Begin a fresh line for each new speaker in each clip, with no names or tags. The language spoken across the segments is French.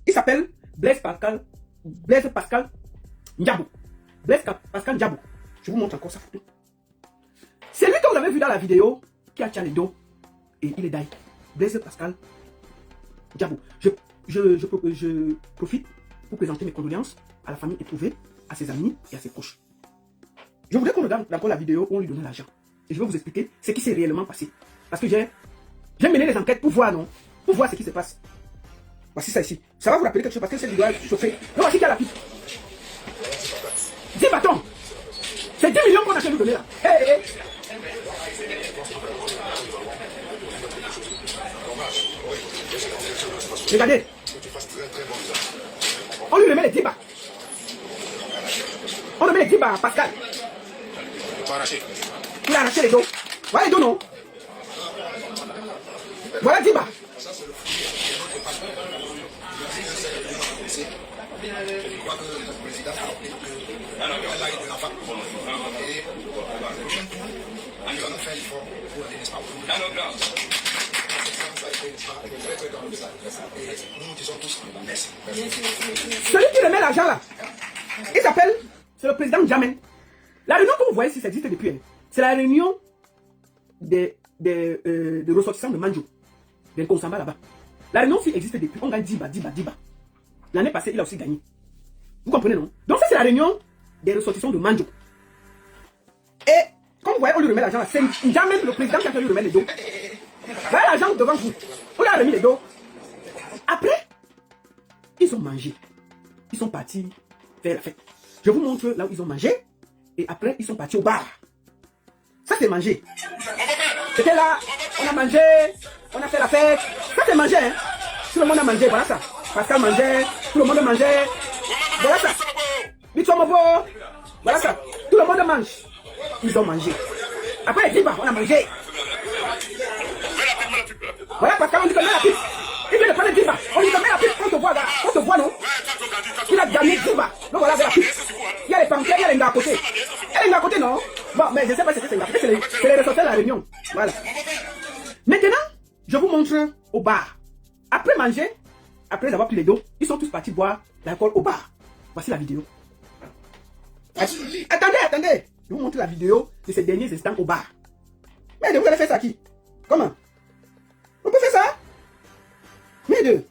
Il s'appelle Blaise Pascal Ndiabou. Blaise Pascal Ndiabou. Je vous montre encore sa photo. C'est lui que vous avez vu dans la vidéo qui a tient les dos et il est d'ailleurs. Blaise Pascal Ndiabou. Je profite pour présenter mes condoléances à la famille éprouvée, à ses amis et à ses proches. Je voudrais qu'on regarde encore la vidéo où on lui donnait l'argent. Et je vais vous expliquer ce qui s'est réellement passé. Parce que j'ai mené les enquêtes pour voir, non? Pour voir ce qui se passe. Voici ça ici. Ça va vous rappeler quelque chose parce que cette vidéo est chauffée. Non, voici qu'il y a la pipe. 10 bâtons. C'est 10 millions qu'on a fait nous donner là. Hey, hey. Regardez. On lui remet les 10 bas. On remet les 10 bas à Pascal. Il a arraché les dos. Voilà les dos, non? Voilà 10 bas. Celui qui remet l'argent là, il s'appelle, c'est le président Djamel. La réunion que vous voyez ici, ça existe depuis. C'est la réunion des ressortissants de Manjo, d'un Konsamba là-bas. La réunion aussi existe depuis. On gagne 10 bas. L'année passée, il a aussi gagné. Vous comprenez, non? Donc ça, c'est la réunion des ressortissants de Manjo. Et comme vous voyez, on lui remet l'argent là. C'est Djamel, le président, qui a fait lui remettre les dos. Voilà l'argent devant vous. On lui a remis les dos. Après, ils ont mangé. Ils sont partis faire la fête. Je vous montre là où ils ont mangé. Et après, ils sont partis au bar. Ça, c'est manger. C'était là, on a mangé, on a fait la fête. Ça, c'est manger, hein. Tout le monde a mangé, voilà ça. Pascal mangeait, tout le monde mangeait. Voilà ça. Bitouamobo, voilà ça. Tout le monde mange. Ils ont mangé. Après, les on a mangé. Voilà, Pascal, on lui met la pipe. Il vient de prendre 10 bas. On lui met la pipe. On te voit, là. On te voit, non? Il a gagné 10 bas. Donc voilà, avec la pipe. Il y a les panquets, il y a les gars à côté. Il y a les gars à côté, non? Bon, mais je ne sais pas si c'est les gars. C'est les ressortissants de la réunion. Voilà. Maintenant, je vous montre au bar. Après manger, après avoir pris les dos, ils sont tous partis boire l'alcool au bar. Voici la vidéo. Attendez. Je vous montre la vidéo de ces derniers instants au bar. Mais vous allez faire ça qui? Comment? On peut faire ça? Mais le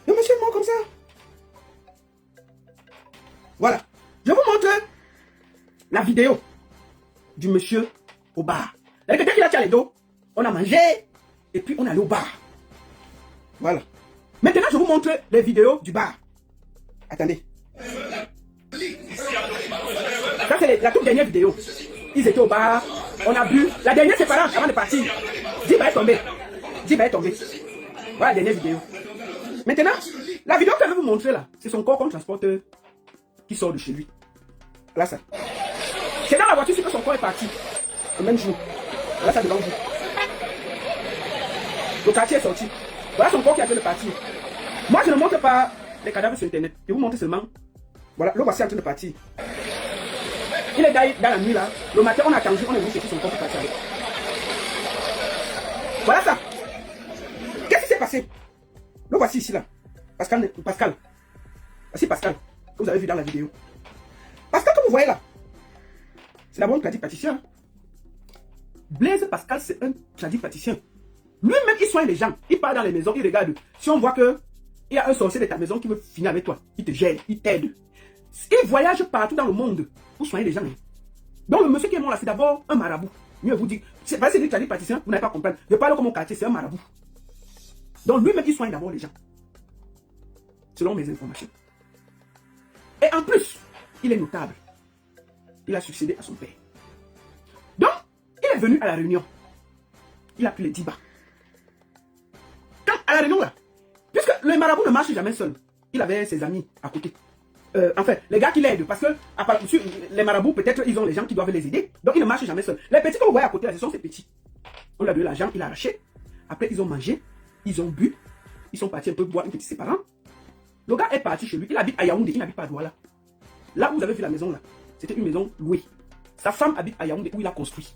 monsieur est mort comme ça. Voilà. Je vous montre la vidéo du monsieur au bar. Dès qu'il a tiré les dos, on a mangé et puis on est allé au bar. Voilà. Maintenant, je vous montre les vidéos du bar. Attendez. Ça, c'est la toute dernière vidéo. Ils étaient au bar, on a bu. La dernière séparance avant de partir. Diba est tombé. Voilà la dernière vidéo. Maintenant, la vidéo que je vais vous montrer là, c'est son corps comme transporteur qui sort de chez lui. Voilà ça. C'est dans la voiture que son corps est parti. Le même jour. Voilà ça devant vous. Le quartier est sorti. Voilà son corps qui a fait le partir. Moi, je ne montre pas les cadavres sur internet. Je vous montre seulement. Voilà, le voici en train de partir. Il est dans la nuit là. Le matin, on a attendu, on est venu chercher son corps pour partir avec. Voilà ça. Qu'est-ce qui s'est passé? Le voici ici là. Pascal. Voici Pascal, que vous avez vu dans la vidéo. Pascal, que vous voyez là, c'est d'abord un tradipraticien. Blaise Pascal, c'est un tradipraticien. Lui-même, il soigne les gens. Il part dans les maisons, il regarde. Si on voit que il y a un sorcier de ta maison qui veut finir avec toi, il te gêne, il t'aide. Il voyage partout dans le monde pour soigner les gens. Donc le monsieur qui est mort là, c'est d'abord un marabout. Mieux vous dire, c'est pas du tradipraticien, vous n'allez pas comprendre. Je parle comme mon quartier, c'est un marabout. Donc lui-même, il soigne d'abord les gens. Selon mes informations. Et en plus, il est notable. Il a succédé à son père. Donc, il est venu à la réunion. Il a pris les 10 bas. Quand à la réunion là, puisque le marabout ne marche jamais seul, il avait ses amis à côté. Enfin, les gars qui l'aident, parce que les marabouts, peut-être, ils ont les gens qui doivent les aider. Donc, ils ne marchent jamais seuls. Les petits que vous voyez à côté là, ce sont ces petits. On lui a donné l'argent, il a arraché. Après, ils ont mangé, ils ont bu, ils sont partis un peu boire une petite séparant. Le gars est parti chez lui, il habite à Yaoundé, il n'habite pas à Douala. Là où vous avez vu la maison là, c'était une maison louée. Sa femme habite à Yaoundé où il a construit.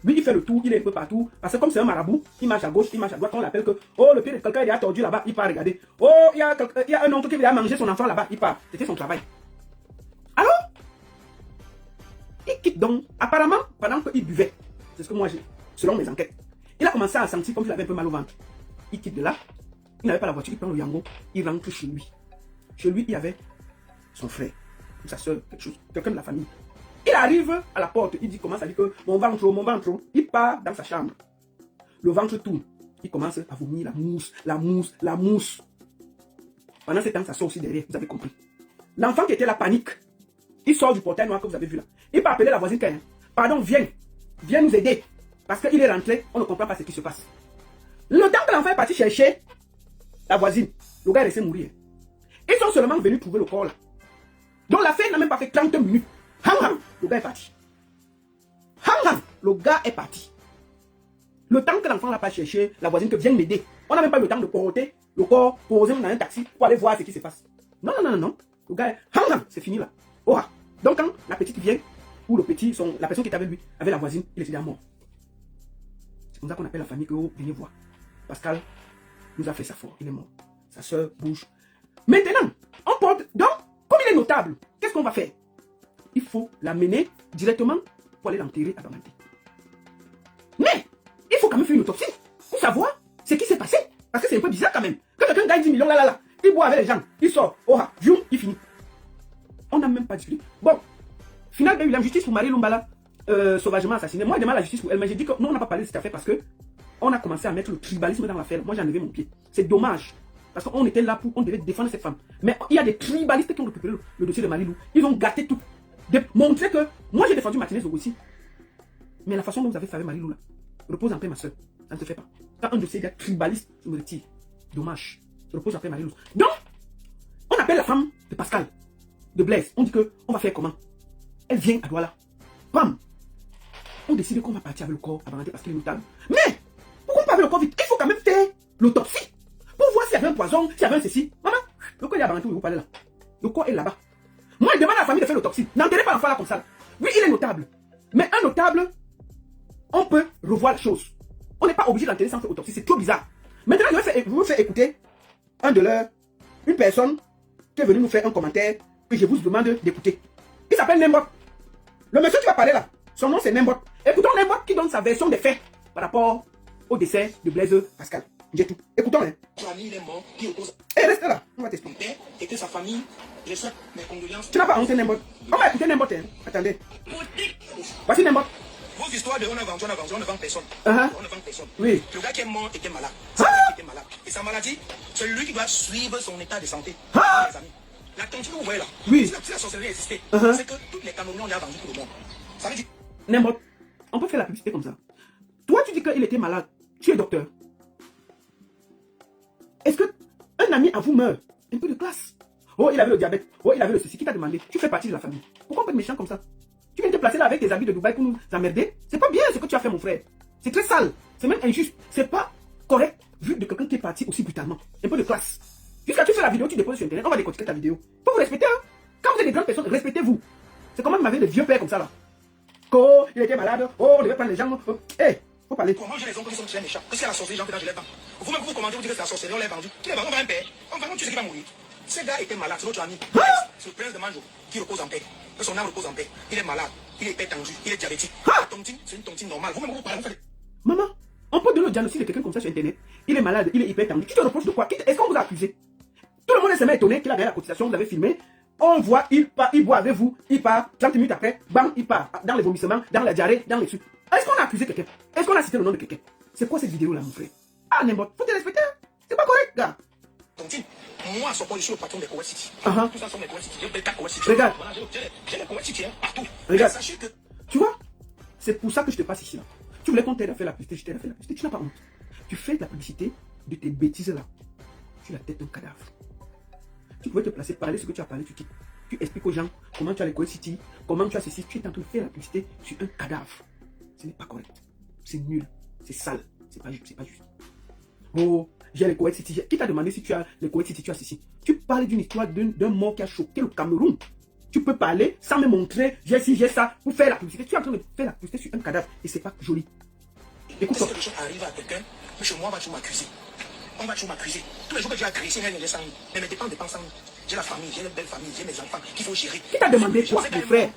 Lui, il fait le tour, il est un peu partout. Parce que comme c'est un marabout, il marche à gauche, il marche à droite. On l'appelle que, oh, le pied de quelqu'un est tordu là-bas, il part regarder. Oh, il y a un oncle qui vient manger son enfant là-bas, il part. C'était son travail. Alors, il quitte donc. Apparemment, pendant qu'il buvait, c'est ce que moi j'ai, selon mes enquêtes, il a commencé à sentir comme s'il avait un peu mal au ventre. Il quitte de là, il n'avait pas la voiture, il prend le yango, il rentre chez lui. Chez lui, il y avait son frère, sa soeur, quelque chose, quelqu'un de la famille. Il arrive à la porte, il dit, commence à dire que mon ventre, il part dans sa chambre. Le ventre tourne, il commence à vomir la mousse. Pendant ce temps, ça sort aussi derrière, vous avez compris. L'enfant qui était là panique, il sort du portail noir que vous avez vu là. Il peut appeler la voisine Ken. Pardon, viens nous aider. Parce qu'il est rentré, on ne comprend pas ce qui se passe. Le temps que l'enfant est parti chercher la voisine, le gars est resté mourir. Ils sont seulement venus trouver le corps là. Donc la fête n'a même pas fait 30 minutes. Le gars est parti. Le gars est parti. Le temps que l'enfant n'a pas cherché la voisine que vienne m'aider, on n'a même pas le temps de porter le corps, poser dans un taxi pour aller voir ce qui se passe. Non. Le gars est c'est fini là. Oh. Donc quand la petite vient, ou le petit, la personne qui était avec lui, avec la voisine, il était déjà mort. C'est comme ça qu'on appelle la famille que vous venez voir. Pascal nous a fait sa foi, il est mort. Sa soeur bouge. Maintenant, on porte. Donc, comme il est notable, qu'est-ce qu'on va faire? Il faut l'amener directement pour aller l'enterrer à Bamante. Mais, il faut quand même faire une autopsie pour savoir ce qui s'est passé. Parce que c'est un peu bizarre quand même. Quand quelqu'un gagne 10 millions, il boit avec les gens, il sort, il finit. On n'a même pas discuté. Bon, finalement, il y a eu la justice pour Marie Lumbala, sauvagement assassinée. Moi, je demande la justice pour elle, mais j'ai dit que non, on n'a pas parlé de cette affaire parce que on a commencé à mettre le tribalisme dans l'affaire. Moi, j'ai enlevé mon pied. C'est dommage. Parce qu'on était là on devait défendre cette femme. Mais il y a des tribalistes qui ont récupéré le dossier de Marilou. Ils ont gâté tout. Montrer que moi, j'ai défendu Martinez aussi. Mais la façon dont vous avez fait avec Marilou, là, repose en paix, ma soeur. Ça ne se fait pas. Quand un dossier est tribaliste, je me retire. Dommage. Repose en paix, Marilou. Donc, on appelle la femme de Pascal, de Blaise. On dit que on va faire comment? Elle vient à Douala. Bam! On décide qu'on va partir avec le corps à Bamante parce qu'il est notable. Mais, pourquoi pas avec le corps vite? Il faut quand même faire l'autopsie. Pour voir s'il y avait un poison, s'il y avait un ceci. Maman, le corps est à Bamante où vous parlez là. Le corps est là-bas. Moi, je demande à la famille de faire l'autopsie. N'enterrez pas l'enfant là comme ça. Oui, il est notable. Mais un notable, on peut revoir les choses. On n'est pas obligé d'enterrer sans faire l'autopsie. C'est trop bizarre. Maintenant, je vais vous faire écouter une personne qui est venue nous faire un commentaire que je vous demande d'écouter. Il s'appelle Nembot. Le monsieur qui va parler là, son nom c'est Nembot. Écoutons Nembot qui donne sa version des faits par rapport au décès de Blaise Pascal. J'ai tout. Écoutons, hein.
Il est mort, qui oppose.
Reste là, on va t'expliquer.
Et que sa famille, je souhaite mes condoléances.
Tu n'as pas honte, Nembot. On va écouter Nembot, hein. Attendez. Voici Nembot.
Vos histoires de on a vendu, on ne vend personne.
Uh-huh.
On ne vend personne.
Oui.
Le gars qui est mort était malade. Était malade. Et sa maladie, c'est lui qui doit suivre son état de santé. Les amis. La tontine que vous voyez là,
oui.
Si la sorcellerie existait,
Uh-huh.
c'est que toutes les Camerounais, on les a vendus tout le monde. Ça veut dire.
Nembot, on peut faire la publicité comme ça. Toi, tu dis qu'il était malade. Tu es docteur. Est-ce qu'un ami à vous meurt? Un peu de classe. Oh, il avait le diabète. Oh, il avait le ceci. Qui t'a demandé? Tu fais partie de la famille. Pourquoi on peut être méchant comme ça? Tu viens te placer là avec tes habits de Dubaï pour nous emmerder? C'est pas bien ce que tu as fait, mon frère. C'est très sale. C'est même injuste. C'est pas correct vu de quelqu'un qui est parti aussi brutalement. Un peu de classe. Jusqu'à tu fais la vidéo, tu déposes sur Internet, on va décortiquer ta vidéo. Faut vous respecter, hein. Quand vous êtes des grandes personnes, respectez-vous. C'est comme vous m'avez des vieux pères comme ça là. Oh, il était malade. Oh, on devait prendre les gens. Faut parler.
Comment j'ai les oncles qui sont très méchants? Parce qu'il y a la sorcellerie, les gens que je les vends. Vous-même, vous commandez, vous dites que c'est la sorcellerie, on les vendu. Qui les vend? On va un père. On va tuer ce qui va mourir. Ce gars était malade, c'est notre ami. C'est le prince de Manjo qui repose en paix. Que son âme repose en paix. Il est malade, il est hypertendu, il est diabétique. La tontine, c'est une tontine normale. Vous-même, vous parlez, vous faites.
Maman, on peut donner le diagnostic de quelqu'un comme ça sur Internet. Il est malade, il est hypertendu. Tu te reproches de quoi? Est-ce qu'on vous a accusé? Tout le monde s'est étonné qu'il a gagné la cotisation, vous avez filmé. On voit, il boit avec vous, il part, 30 minutes après, bam, il part. Dans les vomissements, dans la diarrhée, dans les sucs. Est-ce qu'on a accusé quelqu'un? Est-ce qu'on a cité le nom de quelqu'un? C'est quoi cette vidéo là, mon frère? Ah, n'importe, faut te respecter. C'est pas correct, gars.
Tontine, moi, je suis le patron des Koweït City.
Uh-huh.
Tout ça sont mes Koweït City. J'ai 4 Koweït City.
Regarde.
Voilà, j'ai les Koweït City partout.
Regarde.
Sachez que.
Tu vois, c'est pour ça que je te passe ici là. Tu voulais qu'on t'aide à faire la publicité, je t'aide à faire la publicité. Tu n'as pas honte. Tu fais de la publicité de tes bêtises là. Tu as la tête d'un cadavre. Tu pouvais te placer, parler ce que tu as parlé, tu quittes. Tu expliques aux gens comment tu as les Koweït City, comment tu as ceci. Tu es en train de faire la publicité sur un cadavre. Ce n'est pas correct. C'est nul. C'est sale. C'est pas juste. Oh, j'ai les Koweït City. Qui t'a demandé si tu as les Koweït City, tu as ceci? Tu parles d'une histoire d'un mort qui a choqué le Cameroun. Tu peux parler sans me montrer, j'ai ci, j'ai ça, pour faire la publicité. Tu es en train de faire la publicité sur un cadavre et c'est pas joli. Écoute-toi.
Si quelque chose arrive à quelqu'un, chez moi, on va toujours m'accuser. On va toujours m'accuser. Tous les jours que j'ai agressé, mais mes dépenses dépensent. J'ai la famille, j'ai une belle famille, j'ai mes enfants qu'il faut gérer.
Qui t'a demandé quoi, mon frère?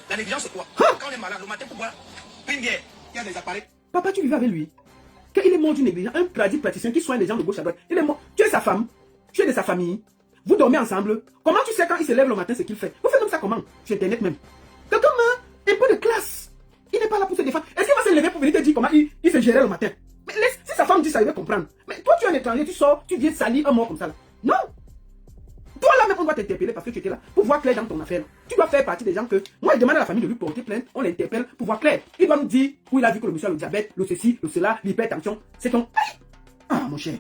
La négligence, c'est quoi? Quand on est malade, le matin, pour boire une bière, il y a des appareils.
Papa, tu vivais avec lui. Quand il est mort d'une négligence, un praticien qui soigne les gens de gauche à droite, il est mort. Tu es sa femme, tu es de sa famille, vous dormez ensemble. Comment tu sais quand il se lève le matin ce qu'il fait? Vous faites même ça comment? Sur Internet même. Quelqu'un meurt, un peu de classe. Il n'est pas là pour se défendre. Est-ce qu'il va se lever pour venir te dire comment il se gérait le matin? Mais laisse, si sa femme dit ça, il va comprendre. Mais toi, tu es un étranger, tu sors, tu viens salir un mort comme ça là. Non! Toi là même on doit t'interpeller parce que tu étais là pour voir clair dans ton affaire. Tu dois faire partie des gens que, moi je demande à la famille de lui porter plainte, on l'interpelle pour voir clair. Il doit nous dire où il a vu que le monsieur a le diabète, le ceci, le cela, l'hypertension. C'est ton... Ah mon cher.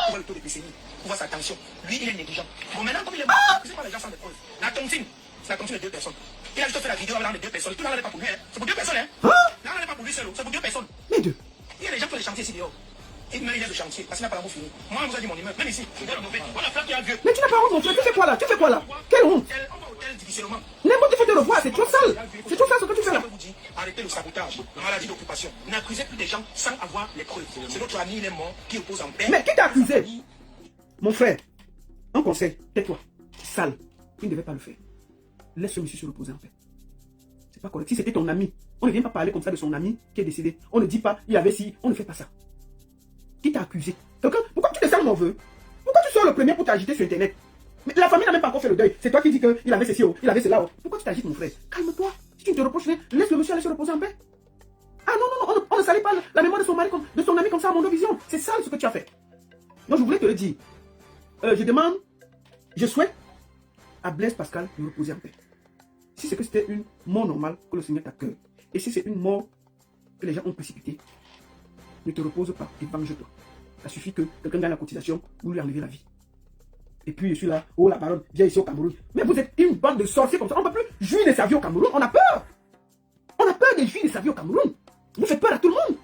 On voit le taux de glycémie, on voit sa tension. Lui il est négligent. Bon maintenant comme il est mort, c'est pas les gens sans des preuves. La tontine, c'est la tontine de 2 personnes. Il a juste fait la vidéo avec les 2 personnes. Tout là n'est pas pour lui, hein. C'est pour 2 personnes, hein. Là n'est pas pour lui seul, c'est pour 2 personnes.
Mais deux.
Il y a des gens qui font les chantiers ici dehors. Il me laisse le chantier parce qu'il n'a pas l'amour fini. Moi, on vous a dit mon immeuble, même ici, on doit l'enlever. On a fait qu'il y a vieux.
Mais tu n'as pas honte mon frère, tu fais quoi là? Tu fais quoi là? Quelle honte?
On va au hôtel difficilement.
N'importe qui fait de le voir, c'est trop sale. C'est trop sale ce que tu fais là.
Je vous dis, arrêtez le sabotage, la maladie d'occupation. N'accusez plus des gens sans avoir les preuves. C'est notre ami, il est mort, qui repose en paix.
Mais qui t'a accusé? Mon frère, un conseil, tais-toi. Sale. Tu ne devais pas le faire. Laisse ce monsieur se reposer en paix. C'est pas correct. Si c'était ton ami, on ne vient pas parler comme ça de son ami qui est décédé. On ne dit pas, il avait ci, on ne fait pas ça. Qui t'a accusé? Quelqu'un, pourquoi tu descends mon vœu? Pourquoi tu sors le premier pour t'agiter sur Internet? Mais la famille n'a même pas encore fait le deuil. C'est toi qui dis qu'il avait ceci, il avait cela. Pourquoi tu t'agites, mon frère? Calme-toi. Si tu ne te reproches rien, laisse le monsieur aller se reposer en paix. Ah non, on ne salit pas la mémoire de son mari, de son ami comme ça à mon vision. C'est sale ce que tu as fait. Moi, je voulais te le dire. Je souhaite à Blaise Pascal de reposer en paix. Si c'est que c'était une mort normale, que le Seigneur t'accueille. Et si c'est une mort que les gens ont précipitée, ne te repose pas et venge-toi. Ça suffit que quelqu'un gagne la cotisation pour lui enlever la vie. Et puis je suis là, oh la baronne, viens ici au Cameroun. Mais vous êtes une bande de sorciers comme ça. On ne peut plus jouir de sa vie au Cameroun. On a peur. On a peur de jouir de sa vie au Cameroun. Vous faites peur à tout le monde.